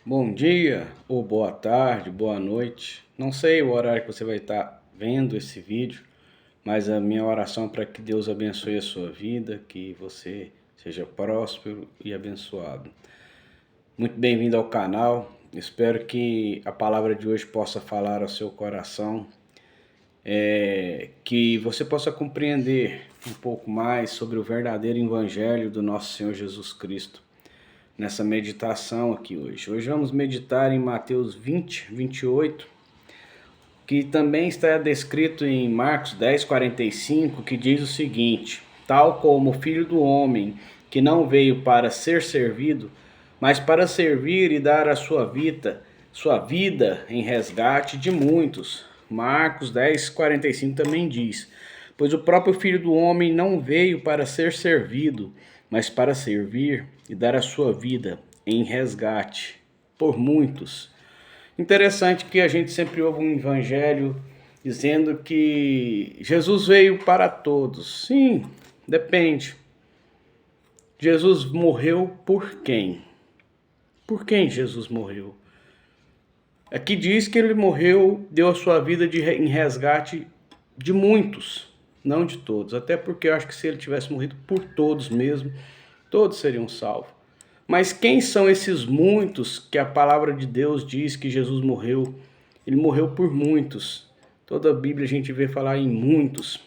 Bom dia, ou boa tarde, boa noite. Não sei o horário que você vai estar vendo esse vídeo, mas a minha oração é para que Deus abençoe a sua vida, que você seja próspero e abençoado. Muito bem-vindo ao canal. Espero que a palavra de hoje possa falar ao seu coração, que você possa compreender um pouco mais sobre o verdadeiro evangelho do nosso Senhor Jesus Cristo nessa meditação aqui hoje. Hoje vamos meditar em Mateus 20, 28, que também está descrito em Marcos 10:45, que diz o seguinte: tal como o Filho do Homem, que não veio para ser servido, mas para servir e dar a sua vida em resgate de muitos. Marcos 10:45 também diz: pois o próprio Filho do Homem não veio para ser servido, mas para servir e dar a sua vida em resgate por muitos. Interessante que a gente sempre ouve um evangelho dizendo que Jesus veio para todos. Sim, depende. Jesus morreu por quem? Por quem Jesus morreu? Aqui diz que ele morreu, deu a sua vida em resgate de muitos, não de todos. Até porque eu acho que se ele tivesse morrido por todos mesmo, todos seriam salvos. Mas quem são esses muitos que a palavra de Deus diz que Jesus morreu? Ele morreu por muitos. Toda a Bíblia a gente vê falar em muitos.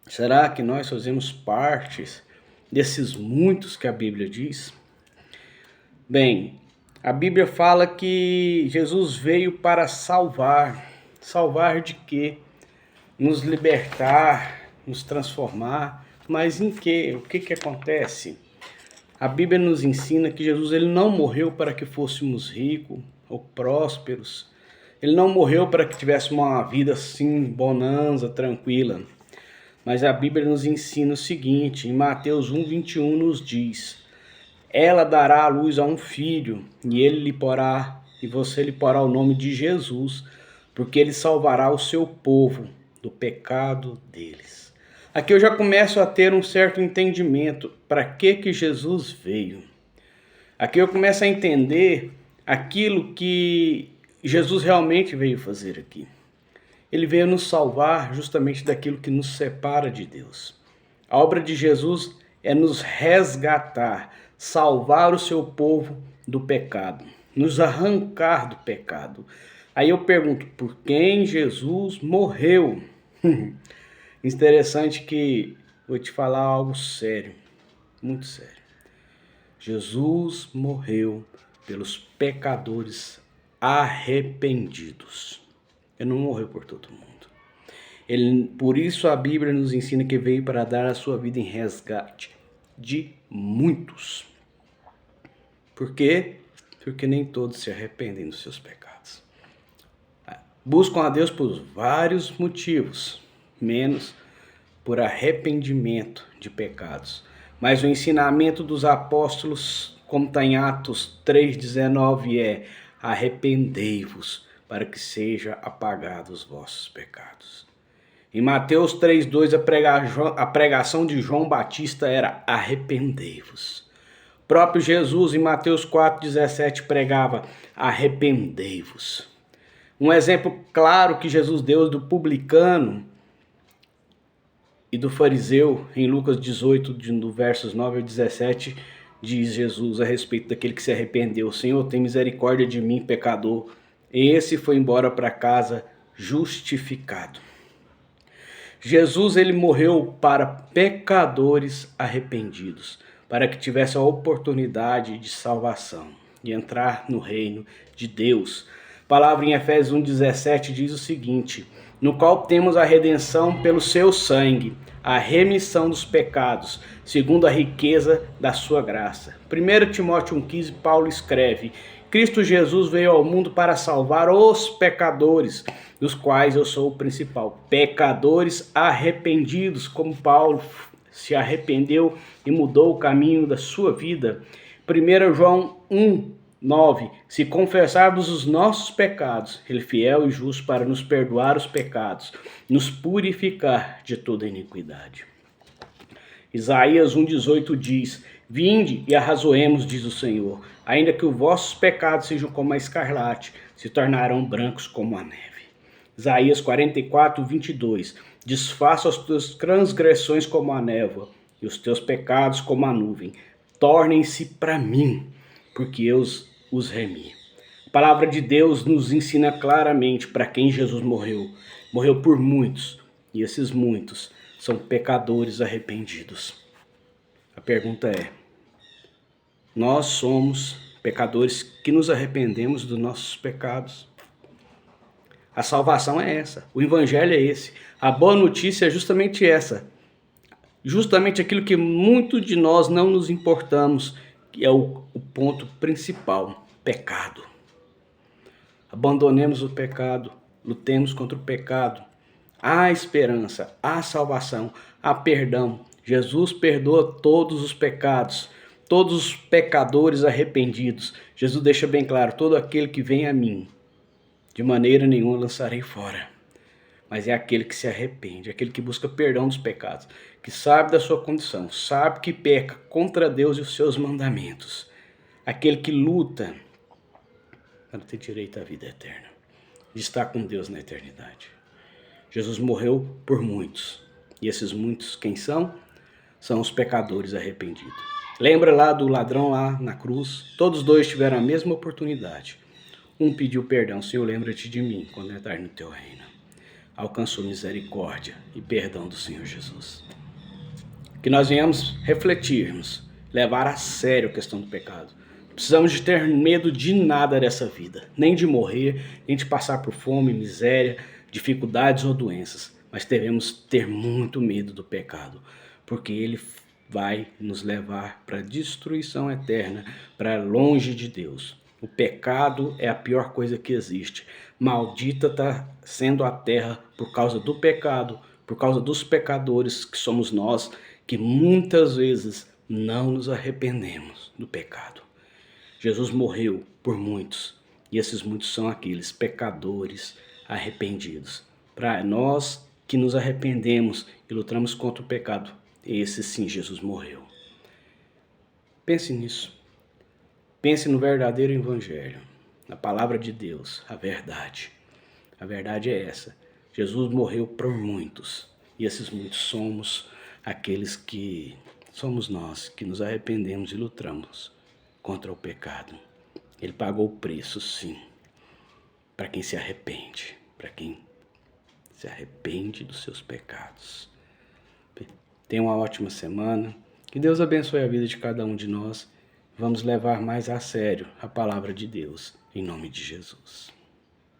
Será que nós fazemos parte desses muitos que a Bíblia diz? Bem, a Bíblia fala que Jesus veio para salvar. Salvar de quê? Nos libertar, nos transformar. Mas em quê? O que acontece? A Bíblia nos ensina que Jesus ele não morreu para que fôssemos ricos ou prósperos. Ele não morreu para que tivéssemos uma vida assim, bonança, tranquila. Mas a Bíblia nos ensina o seguinte, em Mateus 1:21 nos diz: ela dará à luz a um filho, e você lhe porá o nome de Jesus, porque ele salvará o seu povo do pecado deles. Aqui eu já começo a ter um certo entendimento para que Jesus veio. Aqui eu começo a entender aquilo que Jesus realmente veio fazer aqui. Ele veio nos salvar justamente daquilo que nos separa de Deus. A obra de Jesus é nos resgatar, salvar o seu povo do pecado, nos arrancar do pecado. Aí eu pergunto, por quem Jesus morreu? Interessante que vou te falar algo sério, muito sério. Jesus morreu pelos pecadores arrependidos. Ele não morreu por todo mundo. Por isso a Bíblia nos ensina que veio para dar a sua vida em resgate de muitos. Por quê? Porque nem todos se arrependem dos seus pecados. Buscam a Deus por vários motivos, menos por arrependimento de pecados. Mas o ensinamento dos apóstolos, como está em Atos 3:19, é: arrependei-vos para que seja apagados os vossos pecados. Em Mateus 3:2, a pregação de João Batista era: arrependei-vos. O próprio Jesus, em Mateus 4:17, pregava: arrependei-vos. Um exemplo claro que Jesus deu do publicano e do fariseu, em Lucas 18, do versos 9 ao 17, diz Jesus a respeito daquele que se arrependeu: Senhor, tem misericórdia de mim, pecador. Esse foi embora para casa justificado. Jesus ele morreu para pecadores arrependidos, para que tivesse a oportunidade de salvação, de entrar no reino de Deus. A palavra em Efésios 1:17 diz o seguinte: no qual temos a redenção pelo seu sangue, a remissão dos pecados, segundo a riqueza da sua graça. 1 Timóteo 1:15, Paulo escreve: Cristo Jesus veio ao mundo para salvar os pecadores, dos quais eu sou o principal. Pecadores arrependidos, como Paulo se arrependeu e mudou o caminho da sua vida. 1 João 1:9, se confessarmos os nossos pecados, ele é fiel e justo para nos perdoar os pecados, nos purificar de toda iniquidade. Isaías 1:18 diz: vinde e arrazoemos, diz o Senhor, Ainda que os vossos pecados sejam como a escarlate, se tornarão brancos como a neve. Isaías 44, 22. Desfaça as tuas transgressões como a névoa e os teus pecados como a nuvem. Tornem-se para mim, porque eu os remi. A palavra de Deus nos ensina claramente para quem Jesus morreu. Morreu por muitos, e esses muitos são pecadores arrependidos. A pergunta é: nós somos pecadores que nos arrependemos dos nossos pecados? A salvação é essa, o evangelho é esse, a boa notícia é justamente essa. Justamente aquilo que muito de nós não nos importamos, que é o ponto principal: pecado. Abandonemos o pecado, lutemos contra o pecado. Há esperança, há salvação, há perdão. Jesus perdoa todos os pecados, todos os pecadores arrependidos. Jesus deixa bem claro: todo aquele que vem a mim, de maneira nenhuma lançarei fora. Mas é aquele que se arrepende, aquele que busca perdão dos pecados, que sabe da sua condição, sabe que peca contra Deus e os seus mandamentos. Aquele que luta para ter direito à vida eterna, de estar com Deus na eternidade. Jesus morreu por muitos. E esses muitos quem são? São os pecadores arrependidos. Lembra lá do ladrão lá na cruz? Todos dois tiveram a mesma oportunidade. Um pediu perdão: Senhor, lembra-te de mim quando entrar no teu reino. Alcançou misericórdia e perdão do Senhor Jesus. Que nós venhamos refletirmos, levar a sério a questão do pecado. Não precisamos de ter medo de nada dessa vida, nem de morrer, nem de passar por fome, miséria, dificuldades ou doenças. Mas devemos ter muito medo do pecado, porque ele vai nos levar para a destruição eterna, para longe de Deus. O pecado é a pior coisa que existe. Maldita está sendo a terra por causa do pecado, por causa dos pecadores que somos nós, que muitas vezes não nos arrependemos do pecado. Jesus morreu por muitos, e esses muitos são aqueles pecadores arrependidos. Para nós que nos arrependemos e lutamos contra o pecado, esse sim, Jesus morreu. Pense nisso. Pense no verdadeiro evangelho, na palavra de Deus, a verdade. A verdade é essa: Jesus morreu por muitos, e esses muitos somos aqueles que somos nós, que nos arrependemos e lutamos contra o pecado. Ele pagou o preço, sim, para quem se arrepende, para quem se arrepende dos seus pecados. Tenha uma ótima semana, que Deus abençoe a vida de cada um de nós. Vamos levar mais a sério a palavra de Deus, em nome de Jesus.